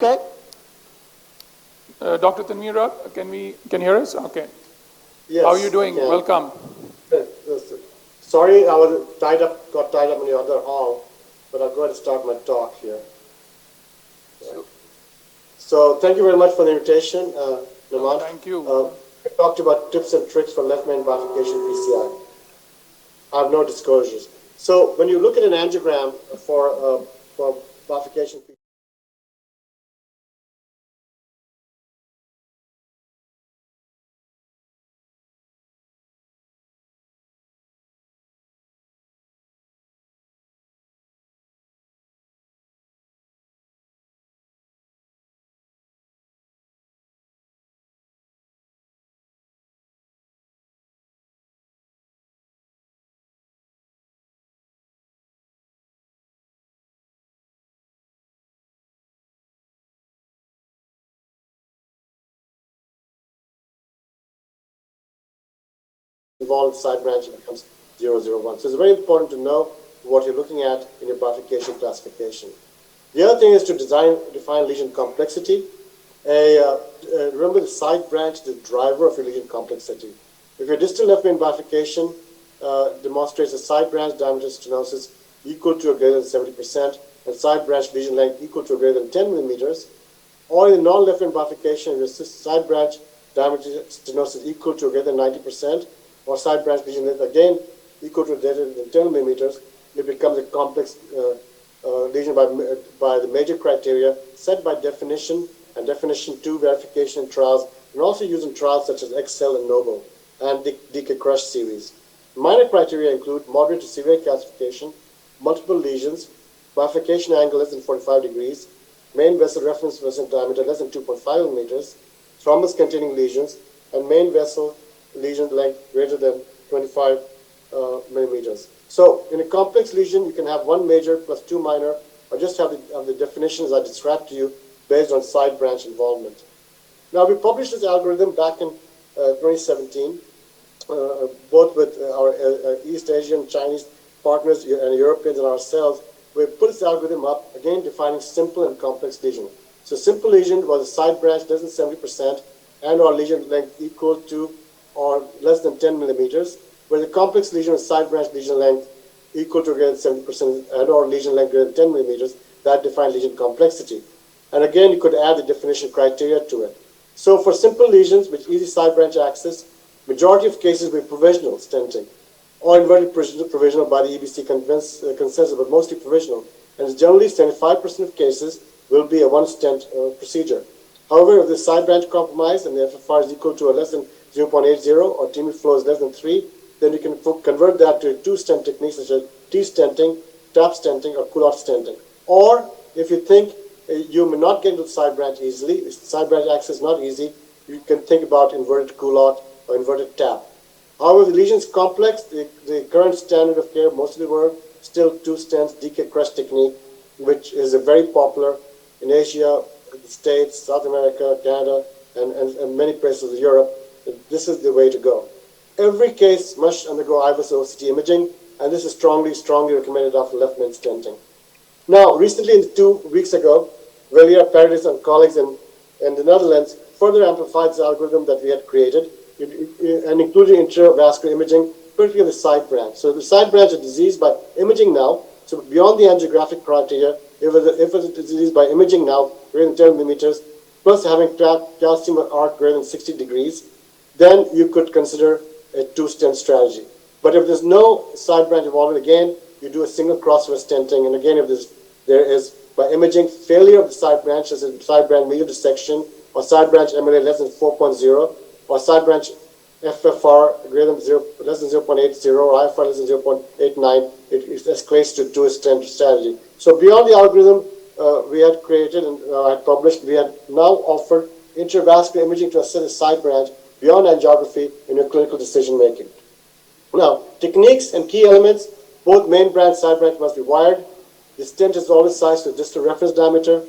Okay. Dr. Tanveer, can you hear us? Okay. Yes. How are you doing? Welcome. Sorry, I was got tied up in the other hall, but I'll go ahead and start my talk here. So thank you very much for the invitation, Naman. Thank you. I talked about tips and tricks for left main bifurcation PCI. I have no disclosures. So when you look at an angiogram for bifurcation PCI, involved side branch, it becomes 001. So it's very important to know what you're looking at in your bifurcation classification. The other thing is to define lesion complexity. Remember, the side branch is the driver of your lesion complexity. If your distal left main bifurcation demonstrates a side branch diameter stenosis equal to or greater than 70% and side branch lesion length equal to or greater than 10 millimeters, or in the non-left main bifurcation, your side branch diameter stenosis equal to or greater than 90%, or side branch lesion length again equal to or greater than 10 millimeters, it becomes a complex lesion by the major criteria set by definition and definition 2 verification in trials, and also used in trials such as Excel and Noble and DK Crush series. Minor criteria include moderate to severe calcification, multiple lesions, bifurcation angle less than 45 degrees, main vessel reference vessel diameter less than 2.5 millimeters, thrombus containing lesions, and main vessel lesion length greater than 25 millimeters. So in a complex lesion, you can have one major plus two minor, or just have the definitions I described to you based on side branch involvement. Now, we published this algorithm back in 2017, both with our East Asian, Chinese partners and Europeans and ourselves. We put this algorithm up, again defining simple and complex lesion. So simple lesion was a side branch less than 70% and or lesion length equal to or less than 10 millimeters, where the complex lesion is side branch lesion length equal to or greater than 70% and or lesion length greater than 10 millimeters, that defined lesion complexity. And again, you could add the definition criteria to it. So for simple lesions with easy side branch access, majority of cases with provisional stenting or inverted provisional by the EBC consensus, but mostly provisional. And generally, 75% of cases will be a one-stent procedure. However, if the side branch compromise and the FFR is equal to or less than 0.80 or TME flow is less than 3, then you can convert that to two-stent techniques such as T-stenting, tap stenting, or culotte stenting. Or if you think you may not get into the side branch easily, if side branch access is not easy, you can think about inverted culotte or inverted tap. However, the lesion is complex. The current standard of care, most of the world, still two stents, DK Crush technique, which is very popular in Asia, the States, South America, Canada, and many places of Europe. This is the way to go. Every case must undergo IVUS OCT imaging, and this is strongly recommended after left main stenting. Now, recently, 2 weeks ago, Velia Paradis and colleagues in the Netherlands further amplified this algorithm that we had created, and including intravascular imaging, particularly the side branch. So the side branch is diseased by imaging now. So beyond the angiographic criteria, if it's a disease by imaging now, greater than 10 millimeters, plus having calcium arc greater than 60 degrees, then you could consider a two-stent strategy. But if there's no side branch involvement, again, you do a single crossover stenting. And again, if there is by imaging failure of the side branch, as a side branch medial dissection, or side branch MLA less than 4.0, or side branch FFR greater than less than 0.80, or IFR less than 0.89, it escalates to two-stent strategy. So beyond the algorithm we had created and had published, we had now offered intravascular imaging to assess the side branch beyond angiography in your clinical decision making. Now, techniques and key elements, both main branch, side branch must be wired. The stent is always sized to distal reference diameter.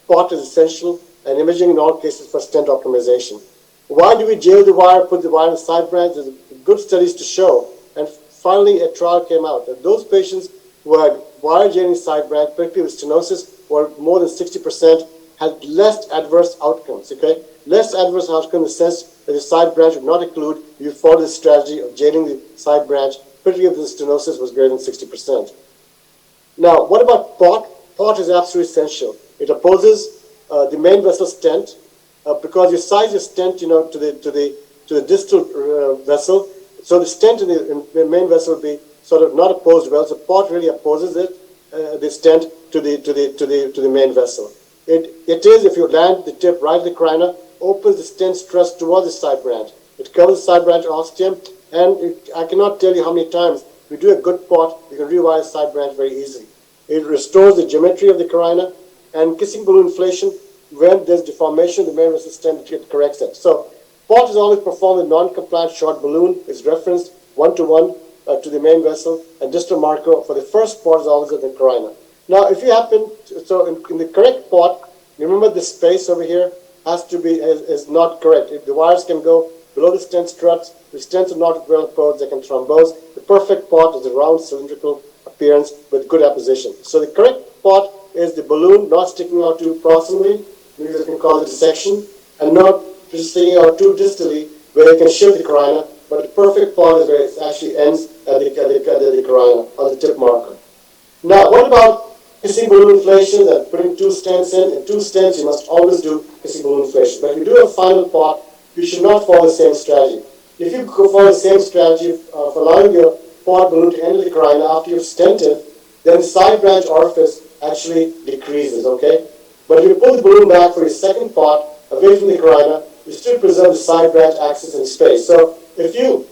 Pot is essential, and imaging in all cases for stent optimization. Why do we jail the wire, put the wire in the side branch? There's good studies to show. And finally, a trial came out that those patients who had wire jailing side branch, particularly with stenosis, were more than 60% has less adverse outcomes, okay? Less adverse outcome in the sense that the side branch would not occlude if you follow the strategy of jailing the side branch, particularly if the stenosis was greater than 60%. Now, what about POT? POT is absolutely essential. It opposes the main vessel stent because you size your stent, to the distal vessel. So the stent in the main vessel will be sort of not opposed well. So POT really opposes it, the stent to the main vessel. It is, if you land the tip right at the carina, opens the stent stress towards the side branch. It covers the side branch ostium, and I cannot tell you how many times we do a good POT, you can rewire the side branch very easily. It restores the geometry of the carina, and kissing balloon inflation, when there's deformation of the main vessel stent, it corrects it. So POT is always performed with non-compliant short balloon. It's referenced one-to-one to the main vessel, and distal marker for the first POT is always at the carina. Now, if you happen, in the correct POT, remember the space over here has to be, is not correct. If the wires can go below the stent struts, the stents are not well posed, they can thrombose. The perfect POT is a round cylindrical appearance with good apposition. So the correct POT is the balloon not sticking out too proximally, because you can call it dissection, and not just sticking out too distally, where you can shift the carina. But the perfect POT is where it actually ends at the carina, on the tip marker. Now, what about kissing balloon inflation and putting two stents in? In two stents, you must always do kissing balloon inflation. But if you do a final POT, you should not follow the same strategy. If you follow the same strategy of allowing your POT balloon to enter the carina after you've stented, then the side branch orifice actually decreases, okay? But if you pull the balloon back for your second POT away from the carina, you still preserve the side branch axis in space. So if you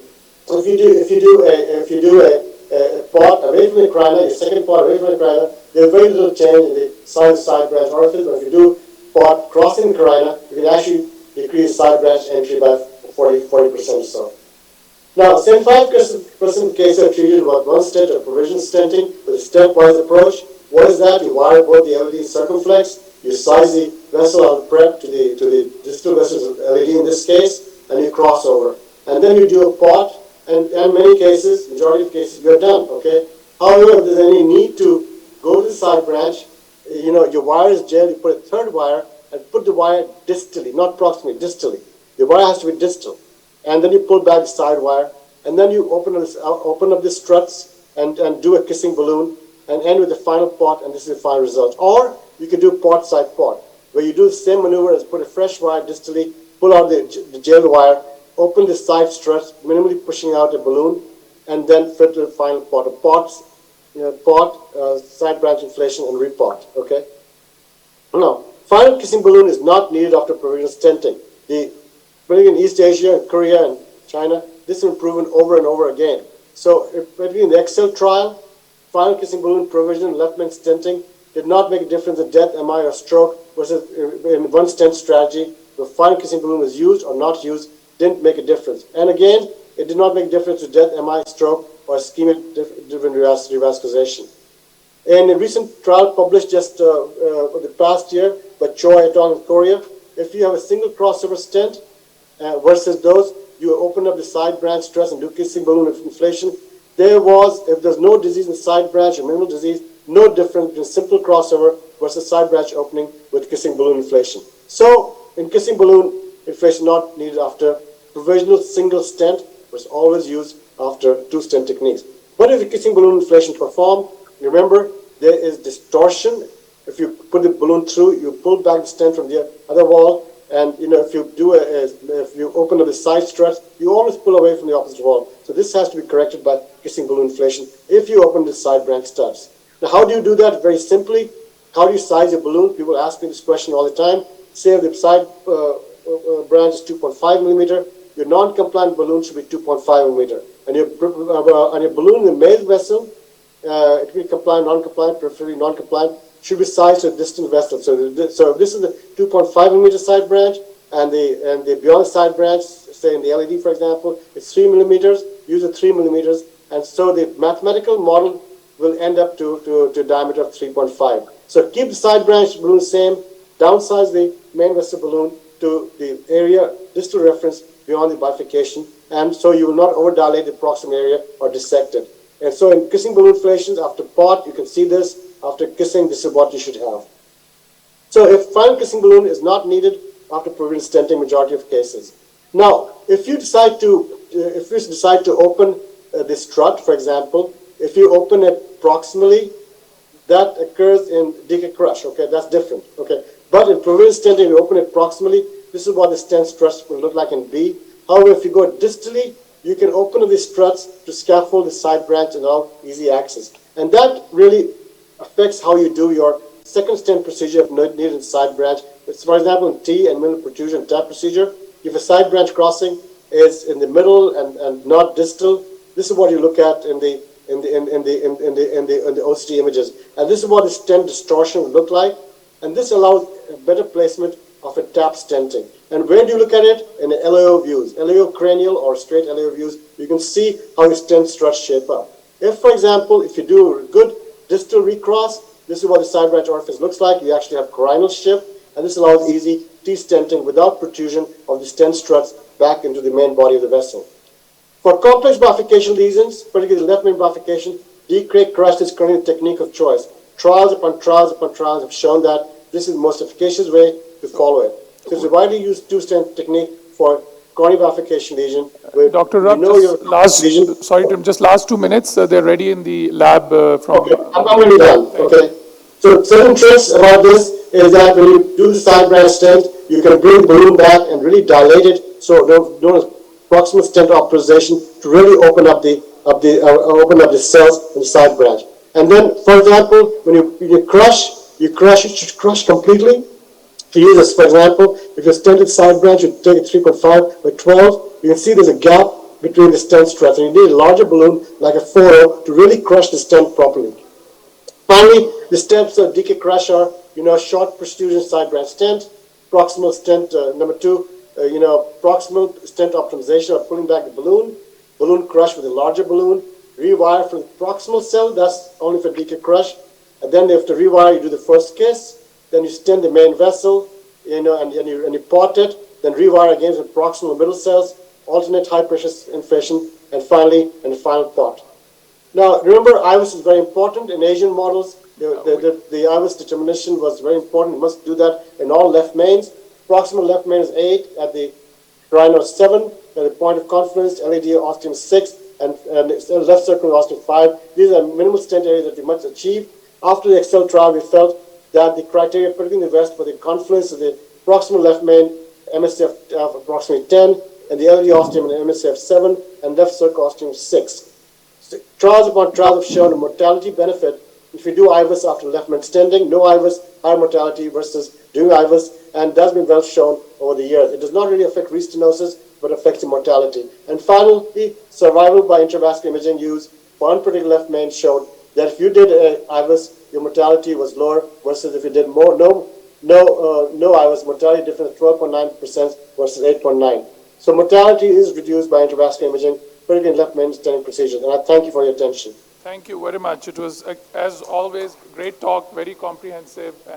do a POT away from the carina, your second POT away from the carina, there's very little change in the size of the side branch orifice. But if you do POT crossing the carina, you can actually decrease side branch entry by 40% or so. Now, 75% of cases are treated with one stent or provisional stenting with a stepwise approach. What is that? You wire both the LED circumflex, you size the vessel on prep to the distal vessel LED in this case, and you cross over. And then you do a POT, and in many cases, majority of cases, you're done, okay? However, if there's any need to go to the side branch, your wire is jailed, you put a third wire, and put the wire distally, not proximally, distally. The wire has to be distal. And then you pull back the side wire, and then you open up the struts and do a kissing balloon, and end with the final POT, and this is the final result. Or you can do POT side POT, where you do the same maneuver as put a fresh wire distally, pull out the jailed wire, open the side struts, minimally pushing out a balloon, and then fit to the final POT. A POT, side branch inflation, and repot, okay? Now, final kissing balloon is not needed after provisional stenting. Particularly in East Asia and Korea and China, this has been proven over and over again. So, particularly in the Excel trial, final kissing balloon provision, left main stenting did not make a difference in death, MI, or stroke, versus in one stent strategy, the final kissing balloon was used or not used, didn't make a difference. And again, it did not make a difference to death, MI, stroke, or ischemic-driven revascularization. In a recent trial published just the past year by Choi et al. In Korea, if you have a single crossover stent versus those, you open up the side branch stress and do kissing balloon inflation. If there's no disease in the side branch or minimal disease, no difference between simple crossover versus side branch opening with kissing balloon inflation. So, in kissing balloon inflation not needed after provisional single stent, was always used after two stent techniques. What is the kissing balloon inflation performed? Remember, there is distortion. If you put the balloon through, you pull back the stent from the other wall, and if you open up the side struts, you always pull away from the opposite wall. So this has to be corrected by kissing balloon inflation if you open the side branch studs. Now, how do you do that? Very simply, how do you size your balloon? People ask me this question all the time. Say if the side branch is 2.5 millimeter, your non-compliant balloon should be 2.5 millimeter, and your balloon in the male vessel, it will be compliant, non-compliant, preferably non-compliant, should be sized to a distant vessel. So this is the 2.5 millimeter side branch, and the beyond side branch, say in the LED, for example, it's 3 millimeters. Use the 3 millimeters, and so the mathematical model will end up to a diameter of 3.5. So keep the side branch balloon same, downsize the main vessel balloon to the area distal reference beyond the bifurcation, and so you will not overdilate the proximal area or dissect it. And so in kissing balloon inflations, after POT, you can see this. After kissing, this is what you should have. So if final kissing balloon is not needed after proven stenting majority of cases. Now, if you decide to open the strut, for example, if you open it proximally, that occurs in decay crush, okay, that's different, okay. But in proven stenting, you open it proximally, this is what the stent struts will look like in B. However, if you go distally, you can open the struts to scaffold the side branch and all easy access. And that really affects how you do your second stent procedure if needed in side branch. It's, for example, in T and middle protrusion tap procedure, if a side branch crossing is in the middle and not distal, this is what you look at in the OCT images. And this is what the stent distortion would look like. And this allows a better placement of a tap stenting. And where do you look at it? In the LAO views, LAO cranial or straight LAO views, you can see how your stent struts shape up. If, for example, if you do a good distal recross, this is what the side branch orifice looks like. You actually have coronal shift, and this allows easy T-stenting without protrusion of the stent struts back into the main body of the vessel. For complex bifurcation lesions, particularly left main bifurcation, decay crush is currently the technique of choice. Trials upon trials upon trials have shown that this is the most efficacious way to follow it. So it's a widely used two-stent technique for coronary bifurcation lesion. Dr. Rupp, just last 2 minutes. They're ready in the lab from... Okay, I'm already done, okay? So certain tricks about this is that when you do the side branch stent, you can bring the balloon back and really dilate it, so known as proximal stent optimization, to really open up the cells in the side branch. And then, for example, when you crush, you should crush completely. To use this, for example, if you stented side branch, you take it 3.5 by 12, you can see there's a gap between the stent struts, and you need a larger balloon, like a 4 to really crush the stent properly. Finally, the steps of decay crush are, short protrusion side branch stent, proximal stent, number 2, proximal stent optimization or pulling back the balloon crush with a larger balloon, rewire from the proximal cell, that's only for decay crush, and then after rewire, you do the first kiss, then you stent the main vessel, and you pot it, then rewire again with proximal middle cells, alternate high pressure infiltration, and finally, in the final pot. Now, remember, IVUS is very important in Asian models. The IVUS determination was very important. You must do that in all left mains. Proximal left main is 8, at the rhino 7, at the point of confluence, LAD ostium 6, and left circle ostium 5. These are minimal stent areas that we must achieve. After the Excel trial, we felt that the criteria, particularly in the West, for the confluence of the proximal left main, MSF of approximately 10, and the LAD ostium and MSF 7, and left circle ostium 6. So trials upon trials have shown a mortality benefit if you do IVUS after left main stenting. No IVUS, higher mortality versus doing IVUS, and that's been well shown over the years. It does not really affect restenosis, but affects the mortality. And finally, survival by intravascular imaging used for unprotected left main showed that if you did IVUS, your mortality was lower versus if you did no IVUS, mortality difference 12.9% versus 8.9%. So mortality is reduced by intravascular imaging, particularly in left main stenting procedures. And I thank you for your attention. Thank you very much. It was, as always, great talk, very comprehensive.